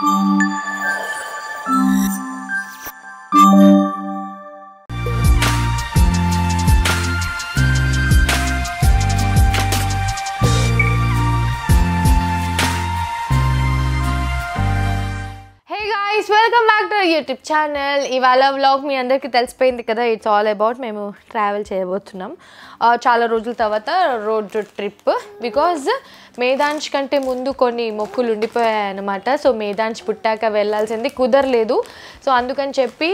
Welcome back to YouTube channel. ఇవాళ vlog మీ అందరికీ తెలిసిపోయింది కదా, ఇట్స్ ఆల్ అబౌట్ మేము ట్రావెల్ చేయబోతున్నాం చాలా రోజుల తర్వాత రోడ్ ట్రిప్. బికాజ్ మేదాంశ్ కంటే ముందు కొన్ని మొక్కులు ఉండిపోయాయి అన్నమాట. సో మేదాంశ్ పుట్టాక వెళ్ళాల్సింది కుదరలేదు. సో అందుకని చెప్పి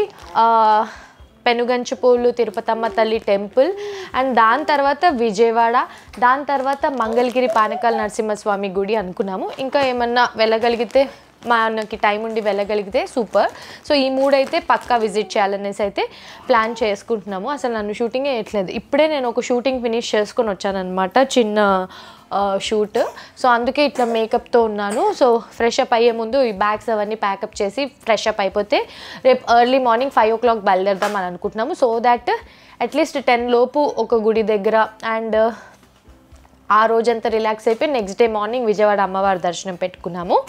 పెనుగంచిపోలు తిరుపతమ్మ తల్లి టెంపుల్ అండ్ దాని తర్వాత విజయవాడ, దాని తర్వాత మంగళగిరి పానకాల నరసింహస్వామి గుడి అనుకున్నాము. ఇంకా ఏమన్నా వెళ్ళగలిగితే మనకి టైం ఉండి వెళ్ళగలిగితే సూపర్. సో ఈ మూడైతే పక్కా విజిట్ చేయాలనేసి అయితే ప్లాన్ చేసుకుంటున్నాము. అసలు నన్ను షూటింగే వేయట్లేదు. ఇప్పుడే నేను ఒక షూటింగ్ ఫినిష్ చేసుకొని వచ్చానమాట, చిన్న షూట్. సో అందుకే ఇట్లా మేకప్తో ఉన్నాను. సో ఫ్రెష్ అప్ అయ్యే ముందు ఈ బ్యాగ్స్ అవన్నీ ప్యాకప్ చేసి ఫ్రెష్ అప్ అయిపోతే రేపు ఎర్లీ మార్నింగ్ 5 o'clock బయలుదేరదాం అని అనుకుంటున్నాము. సో దాట్ అట్లీస్ట్ 10 లోపు ఒక గుడి దగ్గర అండ్ ఆ రోజంతా రిలాక్స్ అయిపోయి నెక్స్ట్ డే మార్నింగ్ విజయవాడ అమ్మవారి దర్శనం పెట్టుకున్నాము.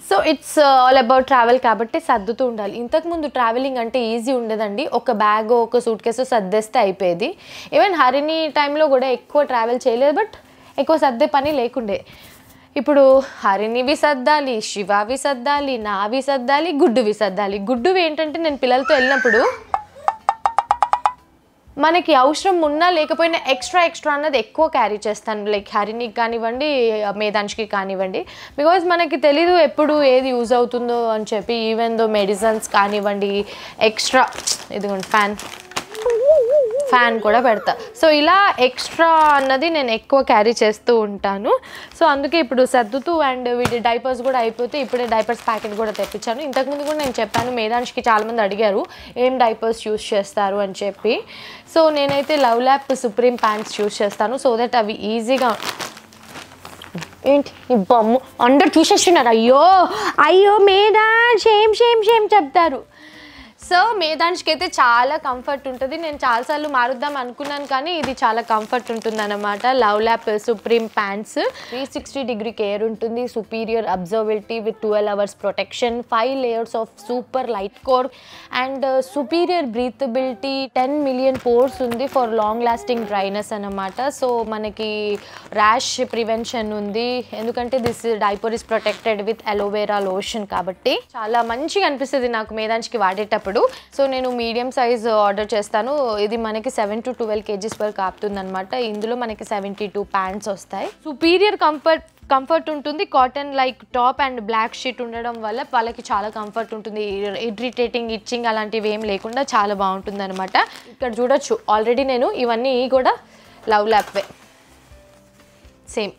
So it's all about travel కాబట్టి సర్దుతూ ఉండాలి. ఇంతకుముందు ట్రావెలింగ్ అంటే ఈజీ ఉండదండి. ఒక బ్యాగ్ ఒక సూట్ కేసు సర్దేస్తే అయిపోయేది. ఈవెన్ హరిణి టైంలో కూడా ఎక్కువ ట్రావెల్ చేయలేదు, బట్ ఎక్కువ సర్దే పని లేకుండే. ఇప్పుడు హరిణివి సర్దాలి, శివావి సర్దాలి, నావి సర్దాలి, గుడ్డువి సర్దాలి. గుడ్డువి ఏంటంటే నేను పిల్లలతో వెళ్ళినప్పుడు మనకి అవసరం ఉన్నా లేకపోయినా ఎక్స్ట్రా అన్నది ఎక్కువ క్యారీ చేస్తాను. లైక్ హరిణికి కానివ్వండి, మేదాంష్కి కానివ్వండి. బికాజ్ మనకి తెలీదు ఎప్పుడు ఏది యూజ్ అవుతుందో అని చెప్పి. ఈవెన్ దో మెడిసిన్స్ కానివ్వండి, ఎక్స్ట్రా ఇదిగోండి ఫ్యాన్ కూడా పెడతా. సో ఇలా ఎక్స్ట్రా అన్నది నేను ఎక్కువ క్యారీ చేస్తూ ఉంటాను. సో అందుకే ఇప్పుడు సర్దుతూ అండ్ వీటి డైపర్స్ కూడా అయిపోతే ఇప్పుడే డైపర్స్ ప్యాకెట్ కూడా తెప్పించాను. ఇంతకుముందు కూడా నేను చెప్పాను, మేదాంష్కి చాలామంది అడిగారు ఏం డైపర్స్ యూస్ చేస్తారు అని చెప్పి. సో నేనైతే love lap supreme pants use చేస్తాను. సో దట్ అవి ఈజీగా ఏంటి ఈ బొమ్మ అందరు చూసేస్తున్నారు. అయ్యో మేదాంష్ షేమ్ చెప్తారు. సో మేదాంష్కి అయితే చాలా కంఫర్ట్ ఉంటుంది. నేను చాలాసార్లు మారుద్దాం అనుకున్నాను కానీ ఇది చాలా కంఫర్ట్ ఉంటుంది అన్నమాట. Love lap supreme pants 360 care ఉంటుంది. Superior observability with 12 hours protection, 5 layers of super light core and superior breathability, 10 million pores ఉంది ఫర్ లాంగ్ లాస్టింగ్ డ్రైనెస్ అన్నమాట. సో మనకి ర్యాష్ ప్రివెన్షన్ ఉంది, ఎందుకంటే this diaper is protected with aloe vera lotion కాబట్టి చాలా మంచిగా అనిపిస్తుంది నాకు మేదాంష్కి వాడేటప్పుడు. సో నేను మీడియం సైజ్ ఆర్డర్ చేస్తాను. ఇది మనకి 7 to 12 kgs వరకు ఆపుతుంది అనమాట. ఇందులో మనకి 72 ప్యాంట్స్ వస్తాయి. సుపీరియర్ కంఫర్ట్ ఉంటుంది. Cotton like top and black sheet ఉండడం వల్ల వాళ్ళకి చాలా కంఫర్ట్ ఉంటుంది. ఇరిటేటింగ్ ఇచ్చింగ్ అలాంటివి ఏం లేకుండా చాలా బాగుంటుంది అనమాట. ఇక్కడ చూడొచ్చు ఆల్రెడీ నేను ఇవన్నీ కూడా లవ్ ల్యాప్వే సేమ్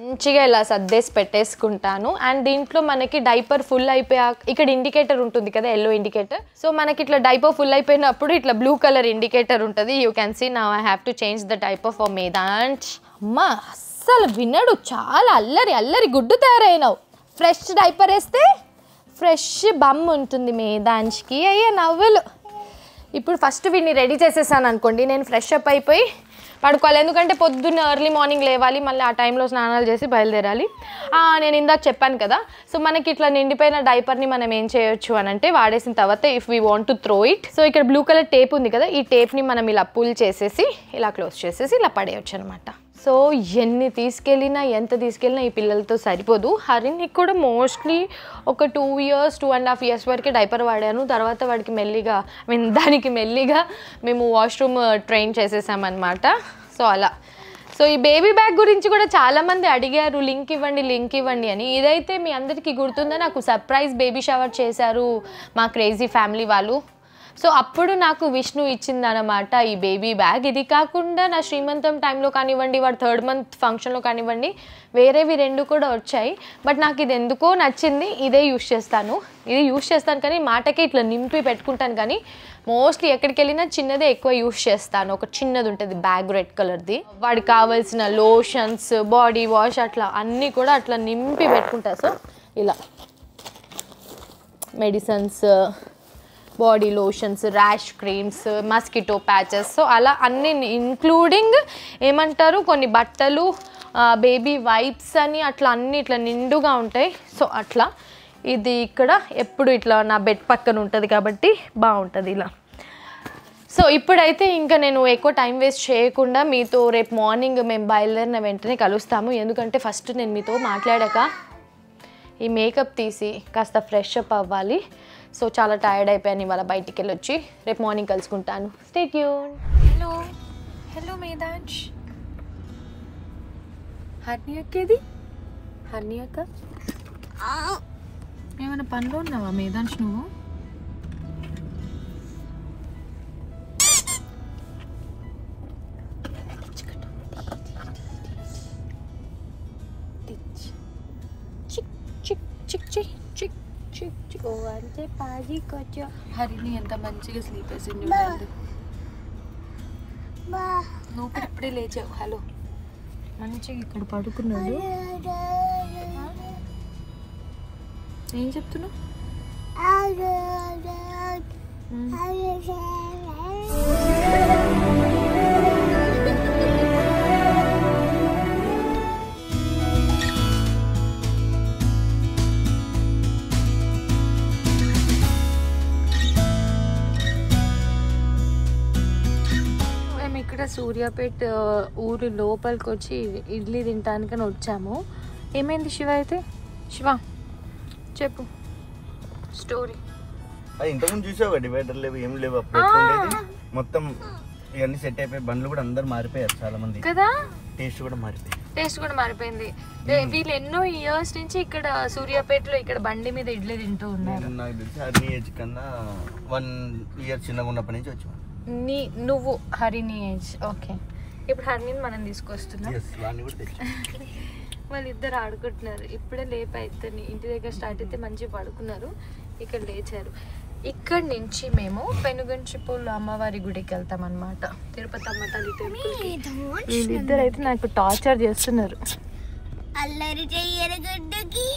మంచిగా ఇలా సర్దేసి పెట్టేసుకుంటాను. అండ్ దీంట్లో మనకి డైపర్ ఫుల్ అయిపోయాక ఇక్కడ ఇండికేటర్ ఉంటుంది కదా, ఎల్లో ఇండికేటర్. సో మనకి ఇట్లా డైపర్ ఫుల్ అయిపోయినప్పుడు ఇట్లా బ్లూ కలర్ ఇండికేటర్ ఉంటుంది. You can see now I have to change the diaper for Medansh. అమ్మా అస్సలు వినడు, చాలా అల్లరి గుడ్డు తయారైనావు. ఫ్రెష్ డైపర్ వేస్తే ఫ్రెష్ బమ్ ఉంటుంది మేదాంష్కి. అయ్యా నవ్వులు. ఇప్పుడు ఫస్ట్ వీడిని రెడీ చేసేసాను అనుకోండి, నేను ఫ్రెష్ అప్ అయిపోయి పడుకోవాలి. ఎందుకంటే పొద్దున్న ఎర్లీ మార్నింగ్ లేవాలి, మళ్ళీ ఆ టైంలో స్నానాలు చేసి బయలుదేరాలి. నేను ఇందాక చెప్పాను కదా, సో మనకి ఇట్లా నిండిపోయిన డైపర్ని మనం ఏం చేయొచ్చు అని అంటే వాడేసిన తర్వాత if we want to throw it, so ఇక్కడ బ్లూ కలర్ టేప్ ఉంది కదా, ఈ టేప్ని మనం ఇలా పుల్ చేసేసి ఇలా క్లోజ్ చేసేసి ఇలా పడేయచ్చు అనమాట. సో ఎన్ని తీసుకెళ్ళినా ఎంత తీసుకెళ్ళినా ఈ పిల్లలతో సరిపోదు. హరిణికి కూడా మోస్ట్లీ ఒక 2 years 2.5 years వరకు డైపర్ వాడాను. తర్వాత వాడికి దానికి మెల్లిగా మేము వాష్రూమ్ ట్రైన్ చేసేసామన్నమాట. సో అలా. సో ఈ బేబీ బ్యాగ్ గురించి కూడా చాలామంది అడిగారు లింక్ ఇవ్వండి అని. ఇదైతే మీ అందరికీ గుర్తుందా, నాకు సర్ప్రైజ్ బేబీ షవర్ చేశారు మా క్రేజీ ఫ్యామిలీ వాళ్ళు. సో అప్పుడు నాకు విష్ణు ఇచ్చిందనమాట ఈ బేబీ బ్యాగ్. ఇది కాకుండా నా శ్రీమంతం టైంలో కానివ్వండి, వాడు 3rd month ఫంక్షన్లో కానివ్వండి, వేరేవి 2 కూడా వచ్చాయి. బట్ నాకు ఇది ఎందుకో నచ్చింది, ఇది యూస్ చేస్తాను కానీ మాటకే ఇట్లా నింపి పెట్టుకుంటాను. కానీ మోస్ట్లీ ఎక్కడికి వెళ్ళినా చిన్నదే ఎక్కువ యూస్ చేస్తాను. ఒక చిన్నది ఉంటుంది బ్యాగ్, రెడ్ కలర్ది. వాడికి కావాల్సిన లోషన్స్, బాడీ వాష్ అట్లా అన్నీ కూడా అట్లా నింపి పెట్టుకుంటా. సో ఇలా medicines, body lotions, rash creams, mosquito patches, so అలా అన్ని ఇంక్లూడింగ్ ఏమంటారు కొన్ని బట్టలు, బేబీ వైప్స్ అని అట్లా అన్నీ ఇట్లా నిండుగా ఉంటాయి. సో అట్లా ఇది ఇక్కడ ఎప్పుడు ఇట్లా నా బెడ్ పక్కన ఉంటుంది కాబట్టి బాగుంటుంది ఇలా. సో ఇప్పుడైతే ఇంకా నేను ఎక్కువ టైం వేస్ట్ చేయకుండా మీతో రేపు మార్నింగ్ మేము బయలుదేరిన వెంటనే కలుస్తాము. ఎందుకంటే ఫస్ట్ నేను మీతో మాట్లాడాక ఈ మేకప్ తీసి కాస్త ఫ్రెష్ అప్ అవ్వాలి. సో చాలా టైర్డ్ అయిపోయాను ఇవాళ బయటికి వెళ్ళొచ్చి. రేపు మార్నింగ్ కలుసుకుంటాను. Stay tune. Hello hello Medansh. Harni అక్కేది? హర్ని అక్క ఏమైనా పనిలో ఉన్నావా మేదాంష్ నువ్వు? హరిని ఎంత మంచిగా స్లీప్ వేసింది. నువ్వు ఇప్పుడే లేచావు. హలో మంచిగా ఇక్కడ పడుకున్నాడు. ఏం చెప్తున్నావు? ఇక్కడ సూర్యాపేట ఊరు లోపలికి వచ్చి ఇడ్లీ తినడానికని వచ్చాము. ఏమైంది శివ? అయితే శివ చెప్పు స్టోరీ. ఇంతకుముందు చూసావు డివైడర్ లేవు ఏం లేవు మొత్తం ఇవన్నీ సెట్ అయిపోయి బండ్లు కూడా అందరు మారిపోయారు చాలా మంది కదా. టేస్ట్ కూడా మారిపోయింది. వీళ్ళు ఎన్నో ఇయర్స్ నుంచి ఇక్కడ సూర్యాపేటలో ఇక్కడ బండి మీద ఇడ్లీ తింటూ ఉన్నారు. నాకు తెలిసి హరిని ఏజ్ కన్నా 1 year చిన్నగా ఉన్నప్పటి నుంచి వచ్చాను. నువ్వు హరిని ఏజ్. ఓకే, ఇప్పుడు హరిని మనం తీసుకొస్తున్నాం. వాళ్ళిద్దరు ఆడుకుంటున్నారు. ఇప్పుడే లేపా ఇద్దరిని. ఇంటి దగ్గర స్టార్ట్ అయితే మంచిగా పడుకున్నారు. ఇక్కడ లేచారు. ఇక్కడ నుంచి మేము పెనుగంచిపూలు అమ్మవారి గుడికి వెళ్తాం అనమాట. తిరుపతి అమ్మ తల్లి టెంపుల్. వీళ్ళిద్దరు అయితే నాకు టార్చర్ చేస్తున్నారు. అల్లరి చెయ్యరు గుడ్డుకి.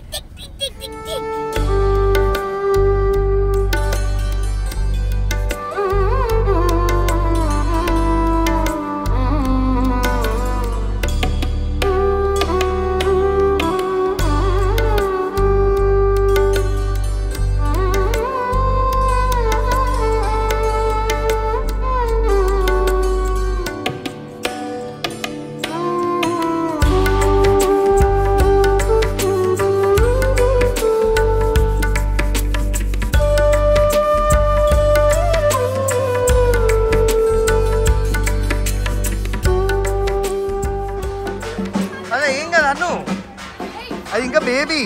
అది ఇంకా బేబీ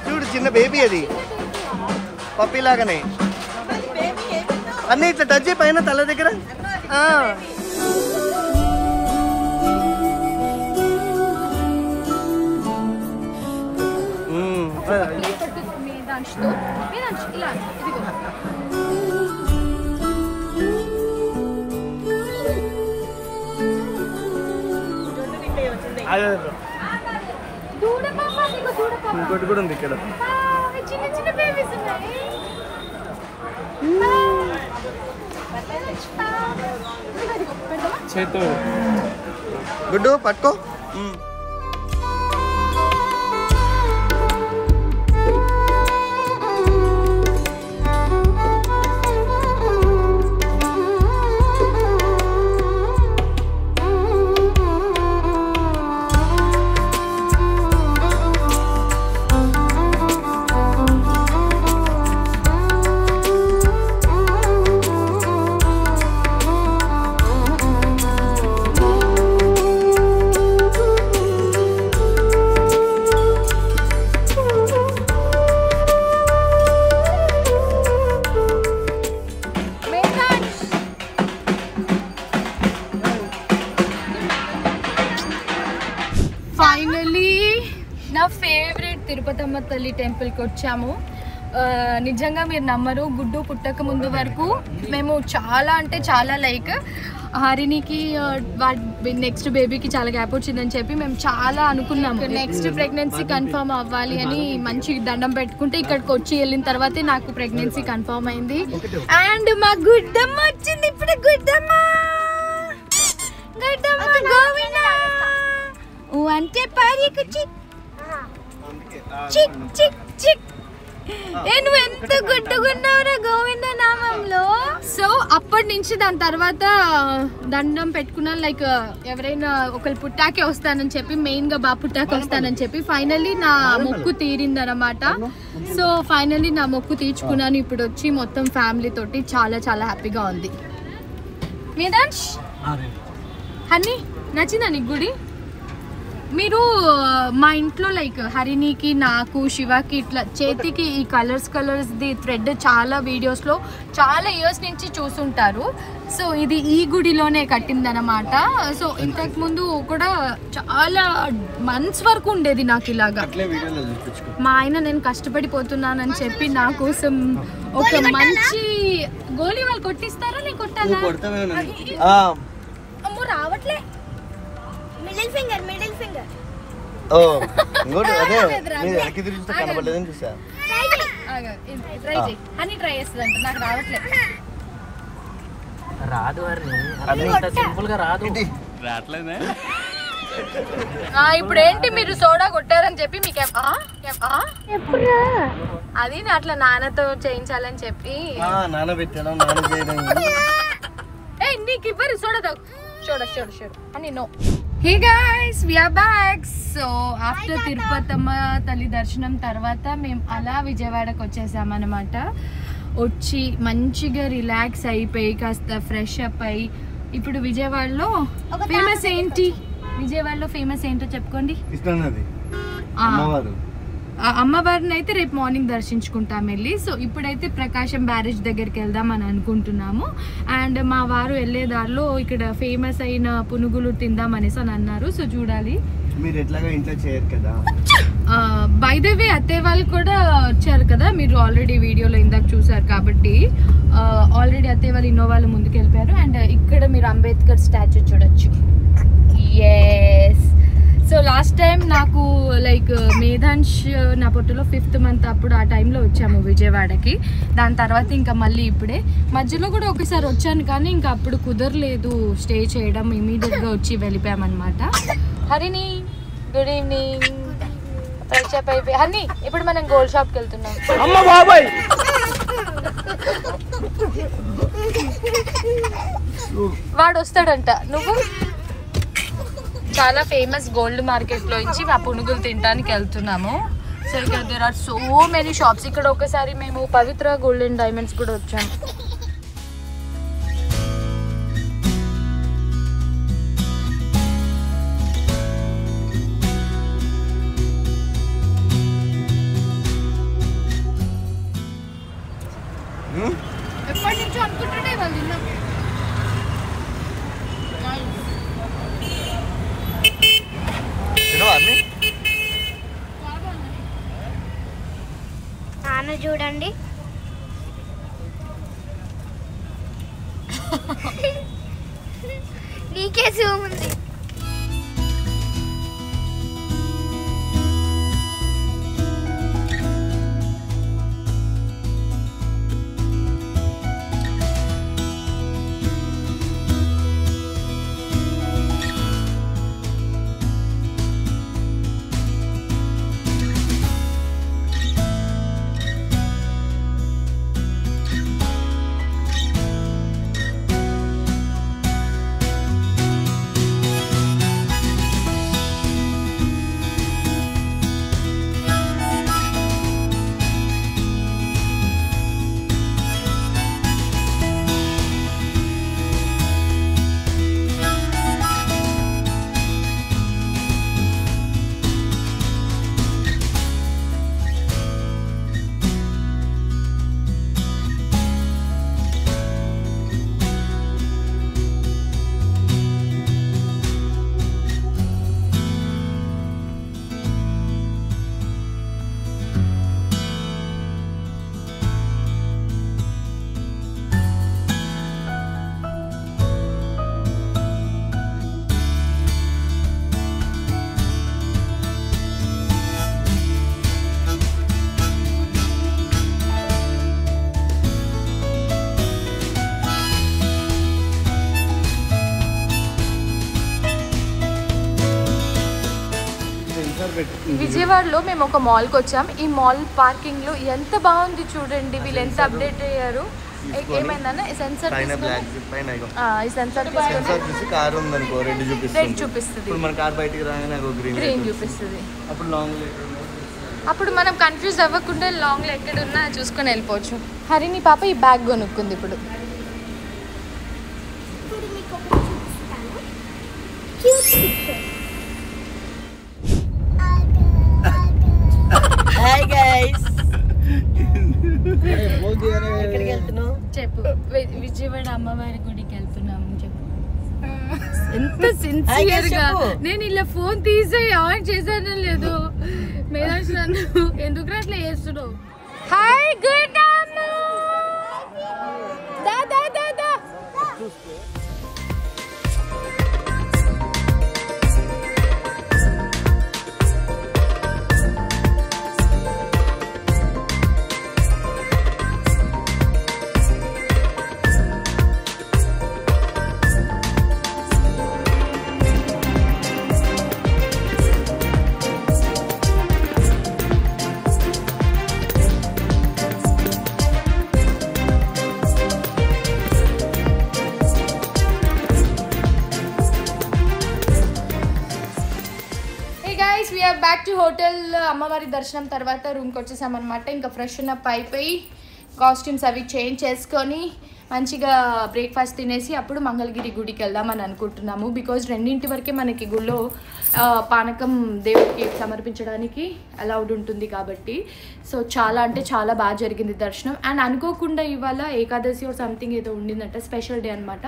చూడు, చిన్న బేబీ అది పప్పీ లాగానే. అన్నీ ఇట్లా టచ్ పైన తల దగ్గర. ఇంకోటి కూడా ఉంది ఇక్కడ. గుడ్డు పట్టుకో. ఫైనలీ నా ఫేవరెట్ తిరుపతమ్మ తల్లి టెంపుల్కి వచ్చాము. నిజంగా మీరు నమ్మరు, గుడ్డు పుట్టక ముందు వరకు మేము చాలా అంటే చాలా లైక్ హరినికి నెక్స్ట్ బేబీకి చాలా గ్యాప్ వచ్చిందని చెప్పి మేము చాలా అనుకున్నాము. నెక్స్ట్ ప్రెగ్నెన్సీ కన్ఫర్మ్ అవ్వాలి అని మంచి దండం పెట్టుకుంటే ఇక్కడికి వచ్చి వెళ్ళిన తర్వాతే నాకు ప్రెగ్నెన్సీ కన్ఫర్మ్ అయింది. అండ్ మా గుడ్డమ్మ వచ్చింది ఇప్పుడు. గుడ్డమ్మ గోవిందా అంటే పారీకు చిక్ చిక్ చిక్ చిక్. నువ్వు ఎంత గుడ్డుగున్నావురా గోవింద నామంలో. సో అప్పటి నుంచి దాని తర్వాత దండం పెట్టుకున్నాను. లైక్ ఎవరైనా ఒకరు పుట్టాకే వస్తానని చెప్పి, మెయిన్గా బాబు పుట్టాకే వస్తానని చెప్పి ఫైనల్లీ నా మొక్కు తీరిందనమాట. సో ఫైనల్లీ నా మొక్కు తీర్చుకున్నాను. ఇప్పుడు వచ్చి మొత్తం ఫ్యామిలీ తోటి చాలా చాలా హ్యాపీగా ఉంది. మేదాంష్ హనీ నచ్చిందా నీకు గుడి? మీరు మా ఇంట్లో లైక్ హరిణికి, నాకు, శివకి ఇట్లా చేతికి ఈ కలర్స్ది థ్రెడ్ చాలా వీడియోస్లో చాలా ఇయర్స్ నుంచి చూసుంటారు. సో ఇది ఈ గుడిలోనే కట్టిందనమాట. సో ఇంతకుముందు కూడా చాలా మంత్స్ వరకు ఉండేది నాకు ఇలాగా. మా ఆయన నేను కష్టపడిపోతున్నానని చెప్పి నా కోసం ఒక మంచి గోలీ వాళ్ళు కొట్టిస్తారా, నేను కొట్టాలా? అమ్మో రావట్లే. మిడిల్ ఫింగర్ ఓ ఇంకోటి అదే మీరు వెనక్కి తిరిగితే కనబడలేదని చూసా. ట్రై చేయి. హనీ ట్రై చేస్తుందంట, నాకు రావట్లే. రాదు అది ఇంత సింపుల్ గా రాదు. రావట్లేదే. ఇప్పుడు ఏంటి మీరు సోడా కొట్టారని చెప్పి మీకు అది అట్లా నాన్నతో చేయించాలని చెప్పి నానబెట్టాను. నీకు ఇవ్వరు సోడా తాగు. చూడ అని నో. Hey guys, we are back. So after Tirupatamma తల్లి దర్శనం తర్వాత మేము అలా విజయవాడకు వచ్చేసామన్నమాట. వచ్చి మంచిగా రిలాక్స్ అయిపోయి కాస్త ఫ్రెష్ అప్ అయ్యి ఇప్పుడు విజయవాడలో ఫేమస్ ఏంటి? విజయవాడలో ఫేమస్ ఏంటో చెప్పుకోండి. అమ్మవారిని అయితే రేపు మార్నింగ్ దర్శించుకుంటాం వెళ్ళి. సో ఇప్పుడైతే ప్రకాశం బ్యారేజ్ దగ్గరికి వెళ్దాం అని అనుకుంటున్నాము. అండ్ మా వారు వెళ్ళే దారిలో ఇక్కడ ఫేమస్ అయిన పునుగులు తిందాం అనేసి అని అన్నారు. సో చూడాలి. మీరు ఎట్లాగా ఇంట్లో చేయరు కదా. బై ద వే అత్తయ్య వాళ్ళు కూడా వచ్చారు కదా, మీరు ఆల్రెడీ వీడియోలో ఇందాక చూసారు కాబట్టి. ఆల్రెడీ అత్తయ్య వాళ్ళు ఇన్నోవాళ్ళు ముందుకు వెళ్ళిపోయారు. అండ్ ఇక్కడ మీరు అంబేద్కర్ స్టాచ్యూ చూడొచ్చు. ఎస్. సో లాస్ట్ టైం నాకు లైక్ మేధాంష్ నా పొట్టులో 5th month అప్పుడు ఆ టైంలో వచ్చాము విజయవాడకి. దాని తర్వాత ఇంకా మళ్ళీ ఇప్పుడే మధ్యలో కూడా ఒకసారి వచ్చాను, కానీ ఇంకా అప్పుడు కుదరలేదు స్టే చేయడం. ఇమీడియట్గా వచ్చి వెళ్ళిపోయామన్నమాట. Harini good evening. Fresh up అయిపోయి హరిణి ఇప్పుడు మనం గోల్డ్ షాప్కి వెళ్తున్నాం. వాడు వస్తాడంట. నువ్వు చాలా ఫేమస్ గోల్డ్ మార్కెట్లో నుంచి మా పునుగులు తినడానికి వెళ్తున్నాము. సో ఇక్కడ there are so many shops. ఇక్కడ ఒకసారి మేము పవిత్ర గోల్డ్ అండ్ డైమండ్స్ కూడా వచ్చాము. ఎప్పటి నుంచో అనుకుంటుంటే వాళ్ళు తిన్నాం. నాన్న చూడండి. నీకే జూమ్ ఉంది. విజయవాడలో మేము ఒక మాల్కి వచ్చాం. ఈ మాల్ పార్కింగ్లో ఎంత బాగుంది చూడండి. వీళ్ళు ఎంత అప్డేట్ అయ్యారు. ఏమైందన్న సెన్సర్ ఈ సెన్సర్ కార్ ఉందనుకో రెడ్ చూపిస్తుంది. మన కార్ బయటికి రాగానే గ్రీన్ చూపిస్తుంది. అప్పుడు లాంగ్ అప్పుడు మనం కన్ఫ్యూజ్ అవ్వకుండా లాంగ్లో ఎక్కడున్నా చూసుకొని వెళ్ళిపోవచ్చు. హరిని పాప ఈ బ్యాగ్ కొనుక్కుంది ఇప్పుడు. ఇప్పుడు మీకు ఒకటి చూపిస్తాను. Cute picture. హాయ్ గైస్ ఎక్కడికి వెళ్తున్నావు చెప్పు. విజయవాడ అమ్మవారి గుడికి వెళ్తున్నాము చెప్పు. ఎంత సిన్సియర్ గా నేను ఇలా ఫోన్ తీసి ఆన్ చేశాను లేదు. మేధాంశ్ నన్ను ఎందుకు అట్లా చేస్తున్నావు? హాయ్ గుడ్ దా దా దా దా. We are back to hotel. అమ్మవారి దర్శనం తర్వాత రూమ్కి వచ్చేసామన్నమాట. ఇంకా ఫ్రెష్ అప్ అయిపోయి కాస్ట్యూమ్స్ అవి చేంజ్ చేసుకొని మంచిగా బ్రేక్ఫాస్ట్ తినేసి అప్పుడు మంగళగిరి గుడికి వెళ్దామని అనుకుంటున్నాము. బికాజ్ 2 వరకే మనకి గుళ్ళో పానకం దేవుడికి సమర్పించడానికి అలౌడ్ ఉంటుంది కాబట్టి. సో చాలా అంటే చాలా బాగా జరిగింది దర్శనం. అండ్ అనుకోకుండా ఇవాళ ఏకాదశి ఆర్ సంథింగ్ ఏదో ఉండిందంట, స్పెషల్ డే అనమాట.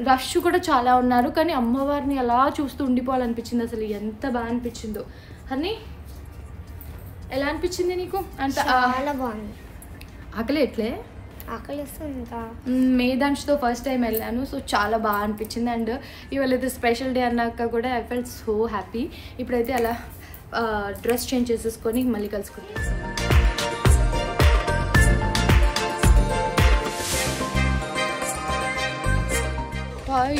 రష్ కూడా చాలా ఉన్నారు. కానీ అమ్మవారిని అలా చూస్తూ ఉండిపోవాలనిపించింది. అసలు ఎంత బాగా అనిపించిందో. అని ఎలా అనిపించింది నీకు? అంత చాలా బాగుంది. ఆకలి ఎట్లే ఆకలి వస్తుంది. మేధాంష్తో ఫస్ట్ టైం వెళ్ళాను. సో చాలా బాగా అనిపించింది. అండ్ ఇవాళ అయితే స్పెషల్ డే అన్నాక కూడా ఐ ఫెల్ట్ సో హ్యాపీ. ఇప్పుడైతే అలా డ్రెస్ చేంజ్ చేసేసుకొని మళ్ళీ కలుసుకుంటాం.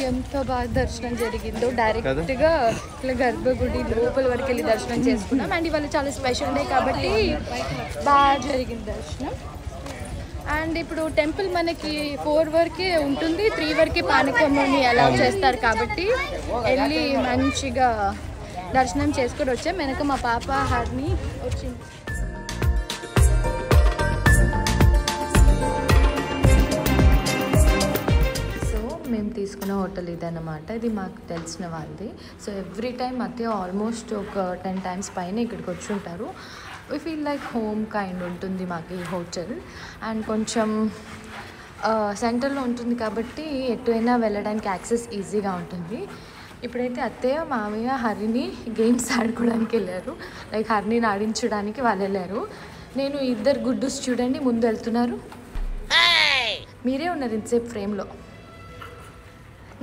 ఎంత బాగా దర్శనం జరిగిందో. డైరెక్ట్గా ఇట్లా గర్భగుడి లోపల వరకు వెళ్ళి దర్శనం చేసుకున్నాం. అండ్ ఇవాళ చాలా స్పెషల్ డే కాబట్టి బాగా జరిగింది దర్శనం. అండ్ ఇప్పుడు టెంపుల్ మనకి 4 వరకే ఉంటుంది, 3 వరకే పానకమ్మని అలౌ చేస్తారు కాబట్టి వెళ్ళి మంచిగా దర్శనం చేసుకొని వచ్చాం. వెనక మా పాప హర్ని వచ్చింది. మేము తీసుకున్న హోటల్ ఇదన్నమాట. ఇది మాకు తెలిసిన వాళ్ళది. సో ఎవ్రీ టైం అదే ఆల్మోస్ట్ ఒక 10 times పైన ఇక్కడికి వచ్చి ఉంటారు. We feel like home kind ఉంటుంది మాకు ఈ హోటల్. అండ్ కొంచెం సెంటర్లో ఉంటుంది కాబట్టి ఎటువైనా వెళ్ళడానికి యాక్సెస్ ఈజీగా ఉంటుంది. ఇప్పుడైతే అత్తయ్య మామయ్య హరిని గేమ్స్ ఆడుకోవడానికి వెళ్ళారు. లైక్ హరిని ఆడించడానికి వాళ్ళు వెళ్ళారు. నేను 2 గుడ్డూస్ చూడండి ముందు వెళ్తున్నారు. మీరే ఉన్నారు ఇంతసేపు ఫ్రేమ్లో.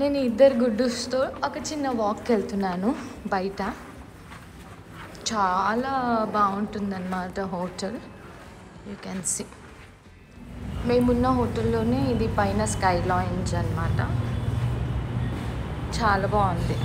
నేను 2 గుడ్డూస్తో ఒక చిన్న వాక్కి వెళ్తున్నాను బయట. చాలా బాగుంటుందన్నమాట హోటల్. యూ కెన్ సీ మేమున్న హోటల్లోనే ఇది పైన స్కై లాంజ్ అన్నమాట. చాలా బాగుంది.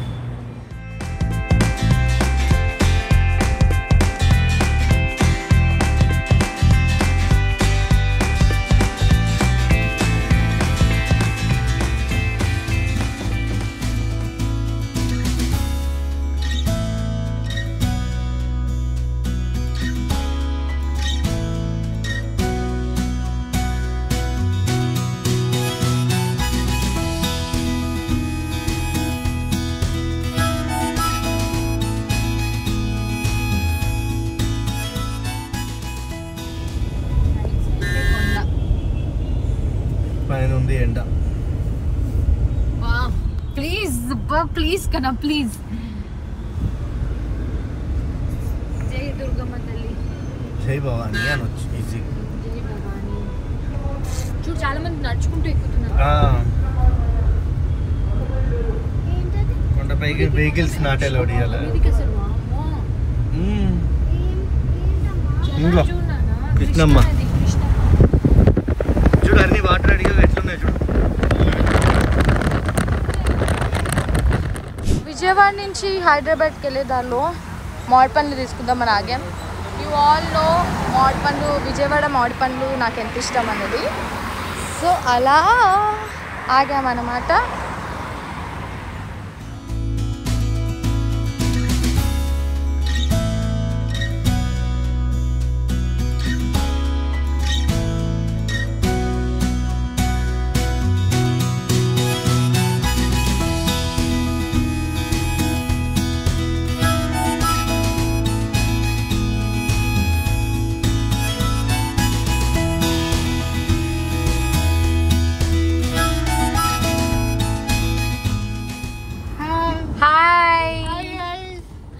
ఎండ. ప్లీజ్ కదా ప్లీజ్. జై దుర్గమ్మ తల్లి. జై భవాని అనొచ్చు ఈజీ. జై భవాని. చూడు చాలా మంది నడుచుకుంటూ ఎక్కుతున్నారు. కొండపైకి వెహికల్స్ నాట్ అలౌడ్ చేయాలి. కృష్ణమ్మ చూడు అన్ని వాటర్ అడిగా ఎట్లున్నాయి చూడు. విజయవాడ నుంచి హైదరాబాద్కి వెళ్ళే దారిలో మామిడి పండ్లు తీసుకుందామని ఆగాం. యూ ఆల్ నో మామిడి పండ్లు, విజయవాడ మామిడి పండ్లు నాకు ఎంత ఇష్టం అన్నది. సో అలా ఆగామన్నమాట.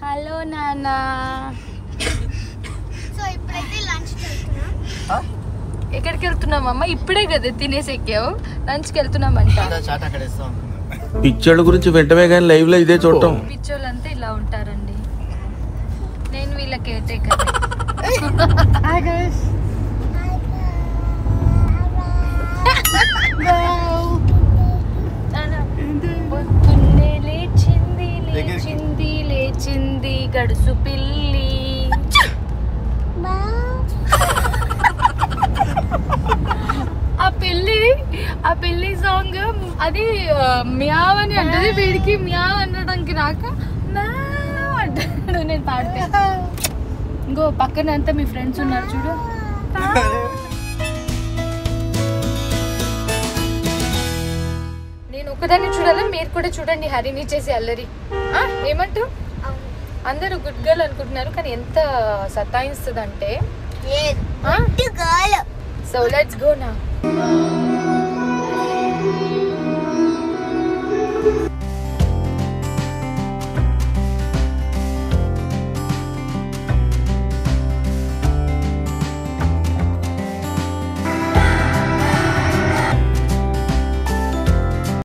హలో నాన్న. సో ఇప్పుడైతే లంచ్ వెళ్తున్నాం. ఎక్కడికి వెళ్తున్నామమ్మ? ఇప్పుడే కదా తినేసి ఎక్కావు, లంచ్కి వెళ్తున్నామంట. చాట్ అక్కడ ఇస్తాం. పిక్చర్ల గురించి వెంటనే కానీ లైవ్ లో ఇదే చూడటం. పిచ్చోళ్ళంతా ఇలా ఉంటారండి. నేను వీళ్ళ కేర్ టేకర్. పొద్దున్నే లేచింది లేచింది లేచింది గడుసు పిల్లి. ఆ పిల్లి సాంగ్ అది మ్యావ్ అని అంటది, వీడికి మ్యావ్ అనడానికి రాక మ్యావ్ అంటాడు. నేను పాడితే ఇంకో పక్కన అంతా మీ ఫ్రెండ్స్ ఉన్నారు చూడు. నేను ఒకదాన్ని చూడాలి, మీరు కూడా చూడండి హరిని చేసి అల్లరి. ఏమంటారు? అందరూ గుడ్ గర్ల్ అనుకుంటున్నారు, కానీ ఎంత సతాయిస్తుంది అంటే. సో లెట్స్ గో నా.